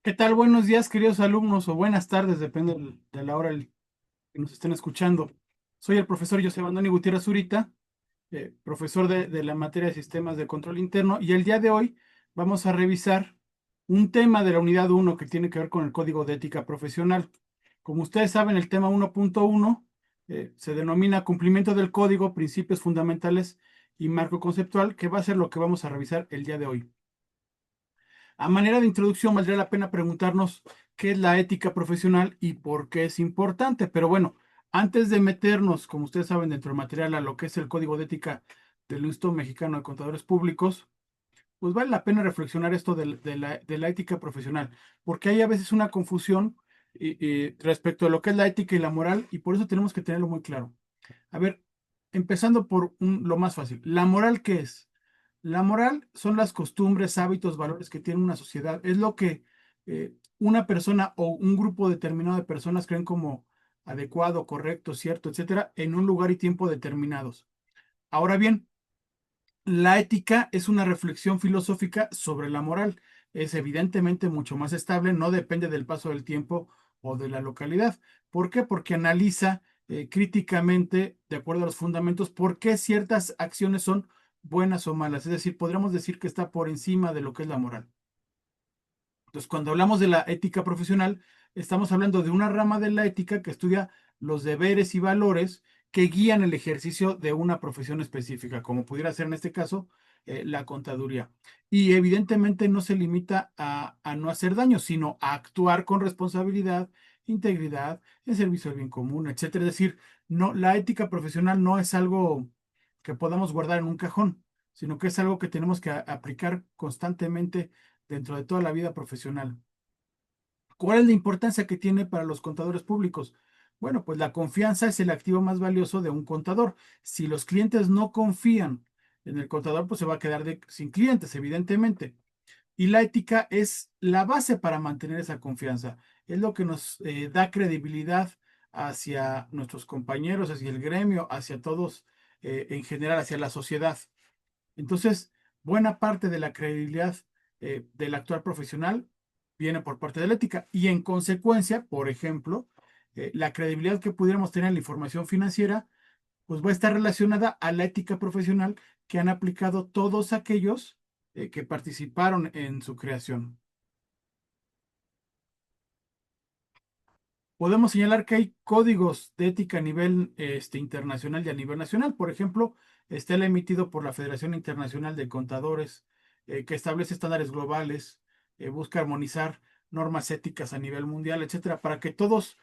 ¿Qué tal? Buenos días, queridos alumnos, o buenas tardes, depende de la hora que nos estén escuchando. Soy el profesor José Andoni Gutiérrez Zurita, profesor de la materia de sistemas de control interno, y el día de hoy vamos a revisar un tema de la unidad uno que tiene que ver con el código de ética profesional. Como ustedes saben, el tema 1.1 se denomina cumplimiento del código, principios fundamentales y marco conceptual, que va a ser lo que vamos a revisar el día de hoy. A manera de introducción, valdría la pena preguntarnos qué es la ética profesional y por qué es importante. Pero bueno, antes de meternos, como ustedes saben, dentro del material a lo que es el Código de Ética del Instituto Mexicano de Contadores Públicos, pues vale la pena reflexionar esto de la ética profesional, porque hay a veces una confusión respecto a lo que es la ética y la moral, y por eso tenemos que tenerlo muy claro. A ver, empezando por lo más fácil. ¿La moral qué es? La moral son las costumbres, hábitos, valores que tiene una sociedad. Es lo que una persona o un grupo determinado de personas creen como adecuado, correcto, cierto, etcétera, en un lugar y tiempo determinados. Ahora bien, la ética es una reflexión filosófica sobre la moral. Es evidentemente mucho más estable, no depende del paso del tiempo o de la localidad. ¿Por qué? Porque analiza críticamente, de acuerdo a los fundamentos, por qué ciertas acciones son buenas o malas. Es decir, podríamos decir que está por encima de lo que es la moral. Entonces, cuando hablamos de la ética profesional, estamos hablando de una rama de la ética que estudia los deberes y valores que guían el ejercicio de una profesión específica, como pudiera ser en este caso la contaduría. Y evidentemente no se limita a no hacer daño, sino a actuar con responsabilidad, integridad, en servicio al bien común, etcétera. Es decir, no, la ética profesional no es algo que podamos guardar en un cajón, sino que es algo que tenemos que aplicar constantemente dentro de toda la vida profesional. ¿Cuál es la importancia que tiene para los contadores públicos? Bueno, pues la confianza es el activo más valioso de un contador. Si los clientes no confían en el contador, pues se va a quedar sin clientes, evidentemente. Y la ética es la base para mantener esa confianza. Es lo que nos da credibilidad hacia nuestros compañeros, hacia el gremio, hacia todos en general, hacia la sociedad. Entonces, buena parte de la credibilidad del actuar profesional viene por parte de la ética y en consecuencia, por ejemplo, la credibilidad que pudiéramos tener en la información financiera, pues va a estar relacionada a la ética profesional que han aplicado todos aquellos que participaron en su creación. Podemos señalar que hay códigos de ética a nivel internacional y a nivel nacional. Por ejemplo, está el emitido por la Federación Internacional de Contadores, que establece estándares globales, busca armonizar normas éticas a nivel mundial, etcétera, para que todos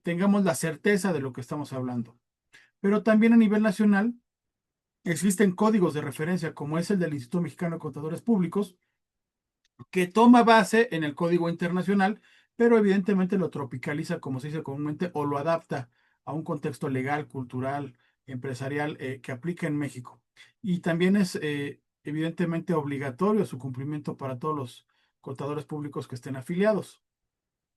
tengamos la certeza de lo que estamos hablando. Pero también a nivel nacional existen códigos de referencia, como es el del Instituto Mexicano de Contadores Públicos, que toma base en el código internacional, pero evidentemente lo tropicaliza, como se dice comúnmente, o lo adapta a un contexto legal, cultural, empresarial que aplica en México. Y también es evidentemente obligatorio su cumplimiento para todos los contadores públicos que estén afiliados.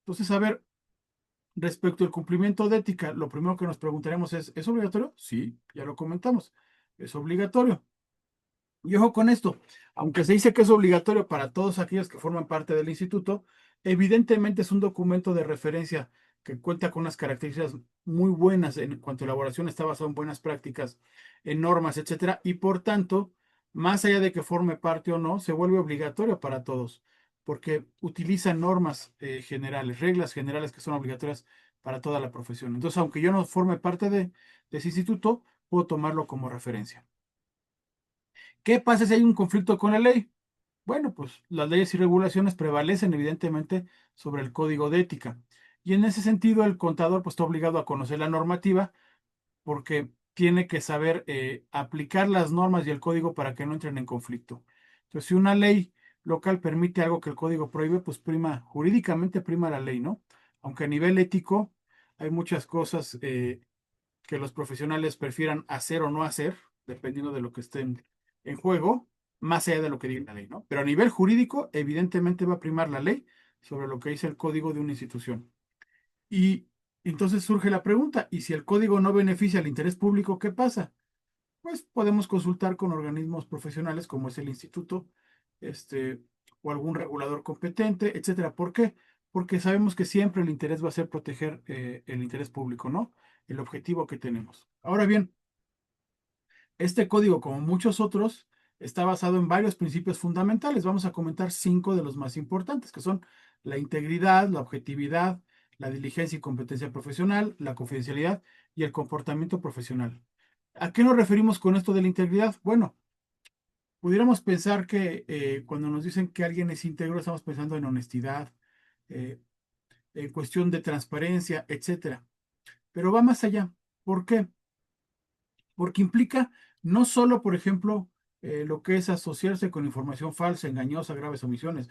Entonces, a ver, respecto al cumplimiento de ética, lo primero que nos preguntaremos ¿es obligatorio? Sí, ya lo comentamos, es obligatorio. Y ojo con esto, aunque se dice que es obligatorio para todos aquellos que forman parte del instituto, evidentemente es un documento de referencia que cuenta con unas características muy buenas en cuanto a elaboración, está basado en buenas prácticas, en normas, etcétera, y por tanto, más allá de que forme parte o no, se vuelve obligatorio para todos, porque utiliza normas generales, reglas generales que son obligatorias para toda la profesión. Entonces, aunque yo no forme parte de ese instituto, puedo tomarlo como referencia. ¿Qué pasa si hay un conflicto con la ley? Bueno, pues las leyes y regulaciones prevalecen evidentemente sobre el código de ética. Y en ese sentido, el contador pues, está obligado a conocer la normativa porque tiene que saber aplicar las normas y el código para que no entren en conflicto. Entonces, si una ley local permite algo que el código prohíbe, pues prima, jurídicamente prima la ley, ¿no? Aunque a nivel ético hay muchas cosas que los profesionales prefieran hacer o no hacer, dependiendo de lo que estén en juego, más allá de lo que diga la ley, ¿no? Pero a nivel jurídico, evidentemente va a primar la ley sobre lo que dice el código de una institución. Y entonces surge la pregunta, ¿y si el código no beneficia al interés público, qué pasa? Pues podemos consultar con organismos profesionales como es el instituto, este, o algún regulador competente, etcétera. ¿Por qué? Porque sabemos que siempre el interés va a ser proteger el interés público, ¿no? El objetivo que tenemos. Ahora bien, este código, como muchos otros, está basado en varios principios fundamentales. Vamos a comentar 5 de los más importantes, que son la integridad, la objetividad, la diligencia y competencia profesional, la confidencialidad y el comportamiento profesional. ¿A qué nos referimos con esto de la integridad? Bueno, pudiéramos pensar que cuando nos dicen que alguien es íntegro, estamos pensando en honestidad, eh, en cuestión de transparencia, etcétera. Pero va más allá. ¿Por qué? Porque implica no solo, por ejemplo, lo que es asociarse con información falsa, engañosa, graves omisiones,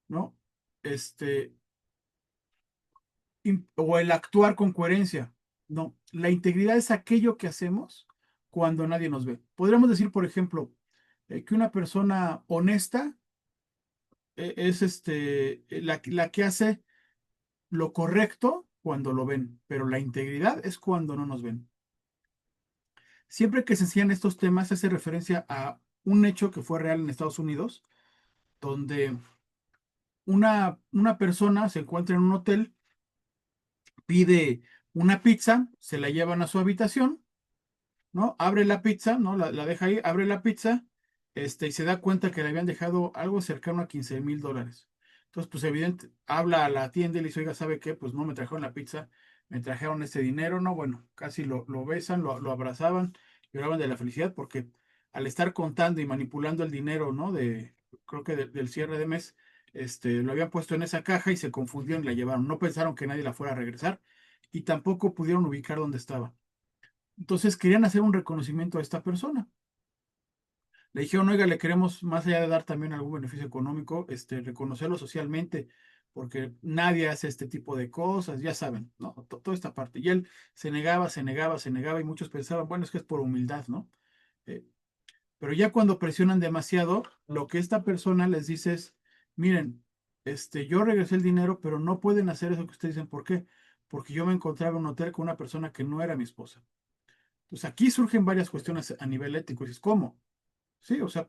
¿no? Este, o el actuar con coherencia. No, la integridad es aquello que hacemos cuando nadie nos ve. Podríamos decir, por ejemplo, que una persona honesta es la que hace lo correcto cuando lo ven, pero la integridad es cuando no nos ven. Siempre que se enseñan estos temas, se hace referencia a un hecho que fue real en Estados Unidos, donde una persona se encuentra en un hotel, pide una pizza, se la llevan a su habitación, ¿no? Abre la pizza, ¿no? La deja ahí, abre la pizza, y se da cuenta que le habían dejado algo cercano a $15,000. Entonces, pues evidente, habla a la tienda y le dice, oiga, ¿sabe qué? Pues no me trajeron la pizza, me trajeron este dinero, ¿no? Bueno, casi lo besan, lo abrazaban, lloraban de la felicidad porque al estar contando y manipulando el dinero, ¿no? Creo que del cierre de mes, lo habían puesto en esa caja y se confundieron y la llevaron. No pensaron que nadie la fuera a regresar y tampoco pudieron ubicar dónde estaba. Entonces querían hacer un reconocimiento a esta persona. Le dijeron, oiga, le queremos, más allá de dar también algún beneficio económico, reconocerlo socialmente, porque nadie hace este tipo de cosas, ya saben, ¿no? Toda esta parte. Y él se negaba, se negaba, se negaba, y muchos pensaban, bueno, es que es por humildad, ¿no? Eh, pero ya cuando presionan demasiado, lo que esta persona les dice es, miren, yo regresé el dinero, pero no pueden hacer eso que ustedes dicen. ¿Por qué? Porque yo me encontraba en un hotel con una persona que no era mi esposa. Pues aquí surgen varias cuestiones a nivel ético. Y es ¿cómo? Sí, o sea,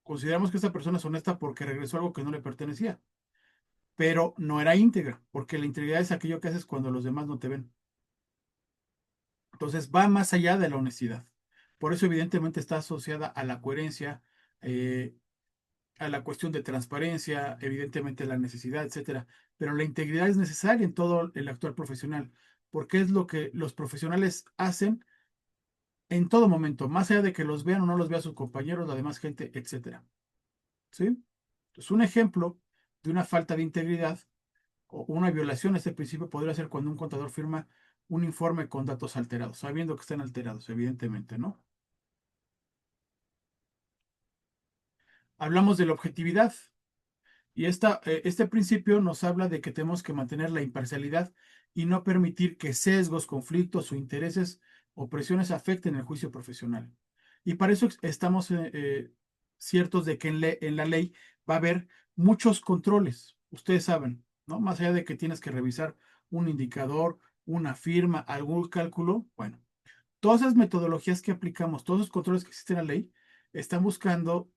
consideramos que esta persona es honesta porque regresó algo que no le pertenecía, pero no era íntegra, porque la integridad es aquello que haces cuando los demás no te ven. Entonces va más allá de la honestidad. Por eso evidentemente está asociada a la coherencia, eh, a la cuestión de transparencia, evidentemente la necesidad, etcétera. Pero la integridad es necesaria en todo el actuar profesional, porque es lo que los profesionales hacen en todo momento, más allá de que los vean o no los vea sus compañeros, la demás gente, etcétera. ¿Sí? Entonces, un ejemplo de una falta de integridad o una violación a este principio podría ser cuando un contador firma un informe con datos alterados, sabiendo que están alterados, evidentemente, ¿no? Hablamos de la objetividad. Y este principio nos habla de que tenemos que mantener la imparcialidad y no permitir que sesgos, conflictos o intereses o presiones afecten el juicio profesional. Y para eso estamos ciertos de que en la ley va a haber muchos controles, ustedes saben, ¿no? Más allá de que tienes que revisar un indicador, una firma, algún cálculo, bueno, todas esas metodologías que aplicamos, todos los controles que existen en la ley, están buscando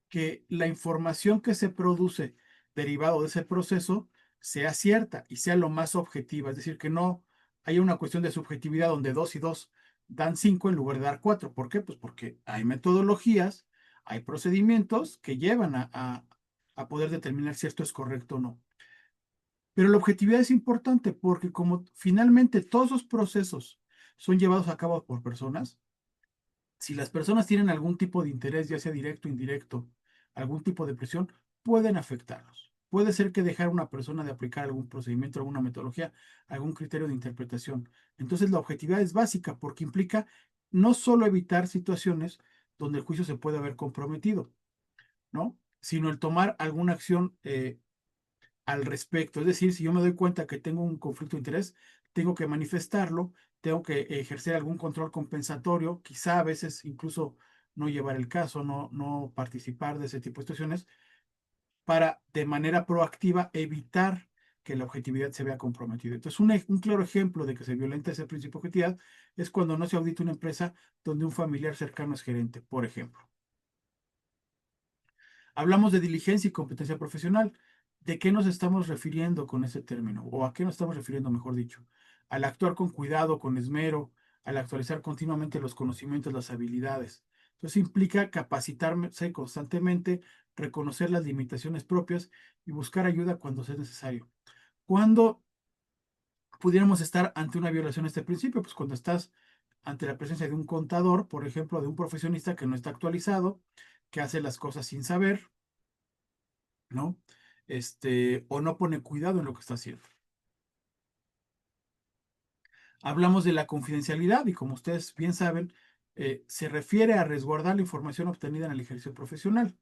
que la información que se produce derivado de ese proceso sea cierta y sea lo más objetiva, es decir, que no haya una cuestión de subjetividad donde 2 y 2 dan 5 en lugar de dar 4. ¿Por qué? Pues porque hay metodologías, hay procedimientos que llevan a poder determinar si esto es correcto o no. Pero la objetividad es importante porque como finalmente todos los procesos son llevados a cabo por personas, si las personas tienen algún tipo de interés, ya sea directo o indirecto, algún tipo de presión, pueden afectarlos. Puede ser que dejar a una persona de aplicar algún procedimiento, alguna metodología, algún criterio de interpretación. Entonces, la objetividad es básica porque implica no solo evitar situaciones donde el juicio se puede haber comprometido, ¿no? Sino el tomar alguna acción al respecto. Es decir, si yo me doy cuenta que tengo un conflicto de interés, tengo que manifestarlo, tengo que ejercer algún control compensatorio, quizá a veces incluso no llevar el caso, no participar de ese tipo de situaciones, para de manera proactiva evitar que la objetividad se vea comprometida. Entonces, un claro ejemplo de que se violenta ese principio de objetividad es cuando no se audita una empresa donde un familiar cercano es gerente, por ejemplo. Hablamos de diligencia y competencia profesional. ¿De qué nos estamos refiriendo con ese término? ¿O a qué nos estamos refiriendo, mejor dicho? Al actuar con cuidado, con esmero, al actualizar continuamente los conocimientos, las habilidades. Entonces implica capacitarse constantemente, reconocer las limitaciones propias y buscar ayuda cuando sea necesario. ¿Cuándo pudiéramos estar ante una violación de este principio? Pues cuando estás ante la presencia de un contador, por ejemplo, de un profesionista que no está actualizado, que hace las cosas sin saber, ¿no? O no pone cuidado en lo que está haciendo. Hablamos de la confidencialidad y como ustedes bien saben, se refiere a resguardar la información obtenida en el ejercicio profesional.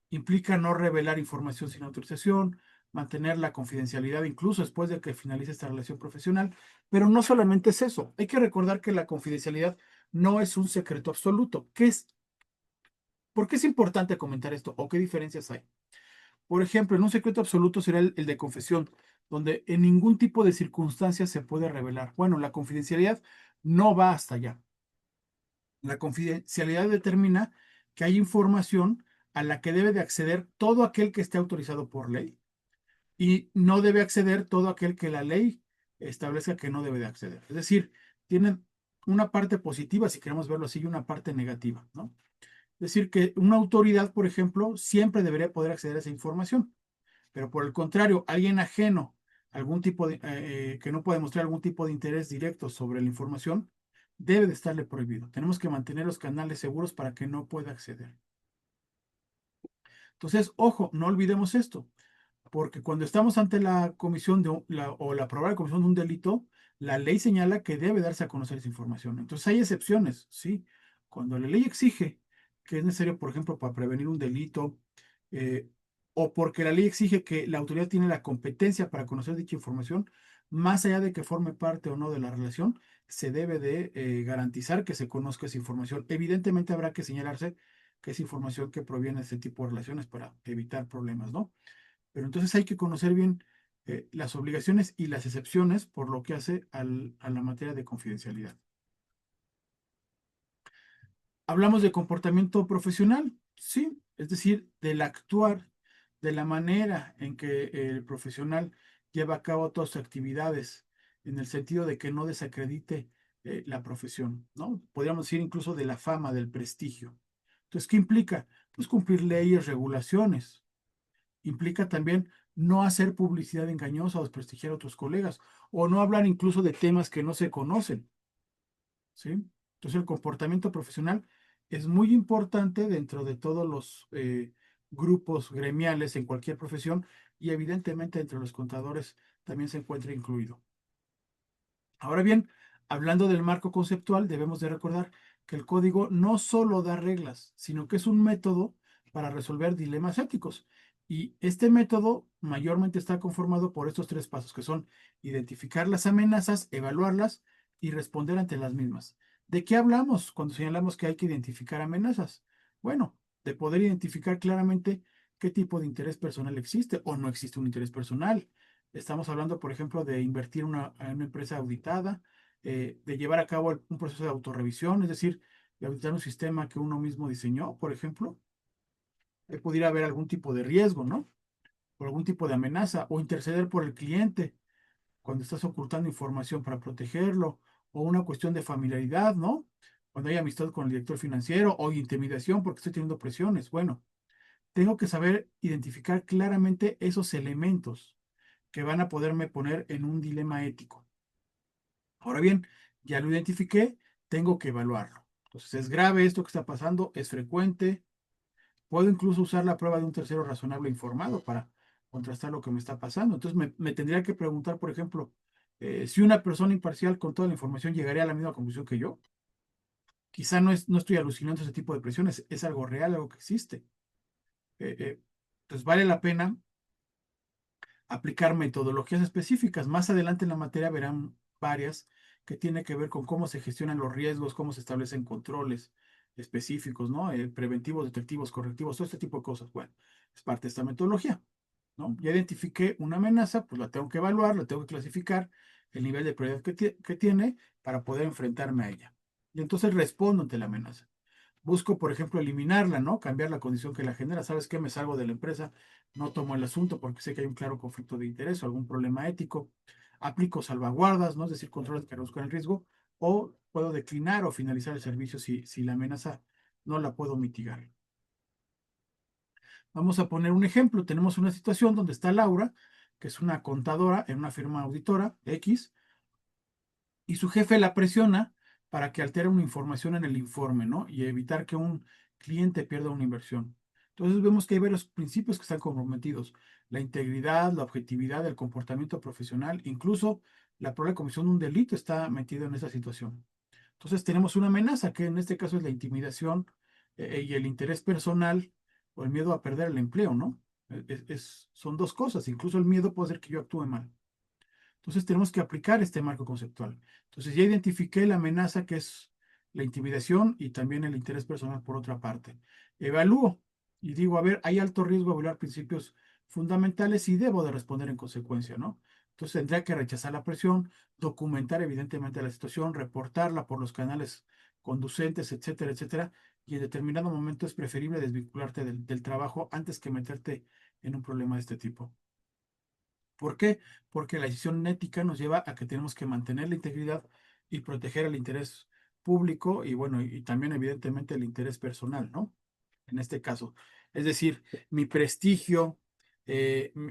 Implica no revelar información sin autorización, mantener la confidencialidad incluso después de que finalice esta relación profesional. Pero no solamente es eso, hay que recordar que la confidencialidad no es un secreto absoluto. ¿Por qué es importante comentar esto o qué diferencias hay? Por ejemplo, en un secreto absoluto será el de confesión, donde en ningún tipo de circunstancias se puede revelar. Bueno, la confidencialidad no va hasta allá. La confidencialidad determina que hay información a la que debe de acceder todo aquel que esté autorizado por ley y no debe acceder todo aquel que la ley establezca que no debe de acceder. Es decir, tienen una parte positiva, si queremos verlo así, y una parte negativa, ¿no? Es decir, que una autoridad, por ejemplo, siempre debería poder acceder a esa información. Pero por el contrario, alguien ajeno, que no puede mostrar algún tipo de interés directo sobre la información, debe de estarle prohibido. Tenemos que mantener los canales seguros para que no pueda acceder. Entonces, ojo, no olvidemos esto, porque cuando estamos ante la comisión o la probable comisión de un delito, la ley señala que debe darse a conocer esa información. Entonces, hay excepciones, ¿sí? Cuando la ley exige que es necesario, por ejemplo, para prevenir un delito, eh, o porque la ley exige que la autoridad tiene la competencia para conocer dicha información, más allá de que forme parte o no de la relación, se debe de garantizar que se conozca esa información. Evidentemente habrá que señalarse que es información que proviene de este tipo de relaciones para evitar problemas, ¿no? Pero entonces hay que conocer bien las obligaciones y las excepciones por lo que hace a la materia de confidencialidad. Hablamos de comportamiento profesional, sí, es decir, del actuar, de la manera en que el profesional lleva a cabo todas sus actividades, en el sentido de que no desacredite la profesión, ¿no? Podríamos decir incluso de la fama, del prestigio. Entonces, ¿qué implica? Pues cumplir leyes, regulaciones. Implica también no hacer publicidad engañosa o desprestigiar a otros colegas, o no hablar incluso de temas que no se conocen. ¿Sí? Entonces el comportamiento profesional es muy importante dentro de todos los grupos gremiales en cualquier profesión y evidentemente entre los contadores también se encuentra incluido. Ahora bien, hablando del marco conceptual, debemos de recordar que el código no solo da reglas, sino que es un método para resolver dilemas éticos. Y este método mayormente está conformado por estos tres pasos, que son identificar las amenazas, evaluarlas y responder ante las mismas. ¿De qué hablamos cuando señalamos que hay que identificar amenazas? Bueno, de poder identificar claramente qué tipo de interés personal existe o no existe un interés personal. Estamos hablando, por ejemplo, de invertir en una empresa auditada, de llevar a cabo un proceso de autorrevisión, es decir, de auditar un sistema que uno mismo diseñó, por ejemplo. Pudiera haber algún tipo de riesgo, ¿no? Por algún tipo de amenaza, o interceder por el cliente cuando estás ocultando información para protegerlo, o una cuestión de familiaridad, ¿no? Cuando hay amistad con el director financiero, o intimidación porque estoy teniendo presiones. Bueno, tengo que saber identificar claramente esos elementos que van a poderme poner en un dilema ético. Ahora bien, ya lo identifiqué, tengo que evaluarlo. Entonces, ¿es grave esto que está pasando? ¿Es frecuente? Puedo incluso usar la prueba de un tercero razonable informado para contrastar lo que me está pasando. Entonces, me tendría que preguntar, por ejemplo, si una persona imparcial con toda la información llegaría a la misma conclusión que yo. Quizá no estoy alucinando ese tipo de presiones, es algo real, algo que existe. Entonces, vale la pena aplicar metodologías específicas. Más adelante en la materia verán varias que tienen que ver con cómo se gestionan los riesgos, cómo se establecen controles específicos, ¿no? Preventivos, detectivos, correctivos, todo este tipo de cosas. Bueno, es parte de esta metodología, ¿no? Ya identifiqué una amenaza, pues la tengo que evaluar, la tengo que clasificar, el nivel de prioridad que tiene para poder enfrentarme a ella. Y entonces respondo ante la amenaza. busco, por ejemplo, eliminarla, ¿no? Cambiar la condición que la genera. ¿Sabes qué? Me salgo de la empresa, no tomo el asunto porque sé que hay un claro conflicto de interés o algún problema ético. Aplico salvaguardas, ¿no? Es decir, controles que reduzcan el riesgo, o puedo declinar o finalizar el servicio si la amenaza no la puedo mitigar. Vamos a poner un ejemplo. Tenemos una situación donde está Laura, que es una contadora en una firma auditora X, y su jefe la presiona para que altere una información en el informe, ¿no? Y evitar que un cliente pierda una inversión. Entonces vemos que hay varios principios que están comprometidos. La integridad, la objetividad, el comportamiento profesional, incluso la probable comisión de un delito está metido en esa situación. Entonces tenemos una amenaza, que en este caso es la intimidación y el interés personal o el miedo a perder el empleo, ¿no? Son dos cosas. Incluso el miedo puede hacer que yo actúe mal. Entonces tenemos que aplicar este marco conceptual. Entonces ya identifiqué la amenaza, que es la intimidación, y también el interés personal por otra parte. Evalúo y digo, a ver, hay alto riesgo de violar principios fundamentales y debo de responder en consecuencia, ¿no? Entonces tendría que rechazar la presión, documentar evidentemente la situación, reportarla por los canales conducentes, etcétera, etcétera. Y en determinado momento es preferible desvincularte del trabajo antes que meterte en un problema de este tipo. ¿Por qué? Porque la decisión ética nos lleva a que tenemos que mantener la integridad y proteger el interés público y bueno, y también evidentemente el interés personal, ¿no? En este caso. Es decir, mi prestigio,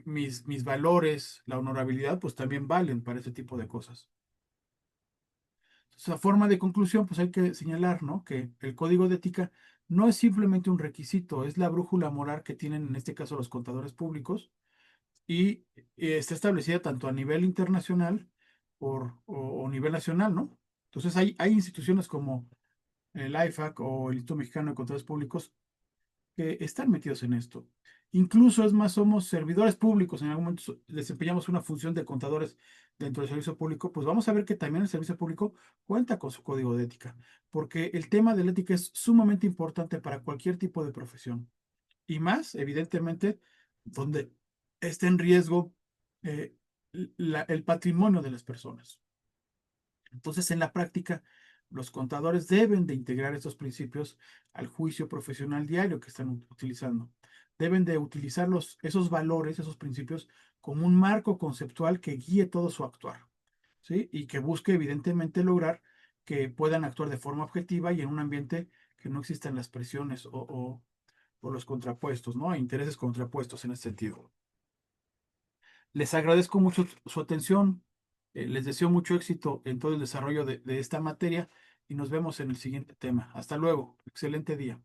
mis valores, la honorabilidad, pues también valen para ese tipo de cosas. Entonces, a forma de conclusión, pues hay que señalar, ¿no? Que el código de ética no es simplemente un requisito, es la brújula moral que tienen en este caso los contadores públicos y está establecida tanto a nivel internacional o nivel nacional, ¿no? Entonces hay instituciones como el IFAC o el Instituto Mexicano de Contadores Públicos que están metidos en esto. Incluso, es más, somos servidores públicos, en algún momento desempeñamos una función de contadores dentro del servicio público, pues vamos a ver que también el servicio público cuenta con su código de ética, porque el tema de la ética es sumamente importante para cualquier tipo de profesión y más, evidentemente, donde está en riesgo eh, el patrimonio de las personas. Entonces, en la práctica, los contadores deben de integrar estos principios al juicio profesional diario que están utilizando. Deben de utilizar esos valores, esos principios, como un marco conceptual que guíe todo su actuar, ¿sí? Y que busque, evidentemente, lograr que puedan actuar de forma objetiva y en un ambiente que no existan las presiones o los contrapuestos, ¿no? Intereses contrapuestos en ese sentido. Les agradezco mucho su atención, les deseo mucho éxito en todo el desarrollo de esta materia y nos vemos en el siguiente tema. Hasta luego, excelente día.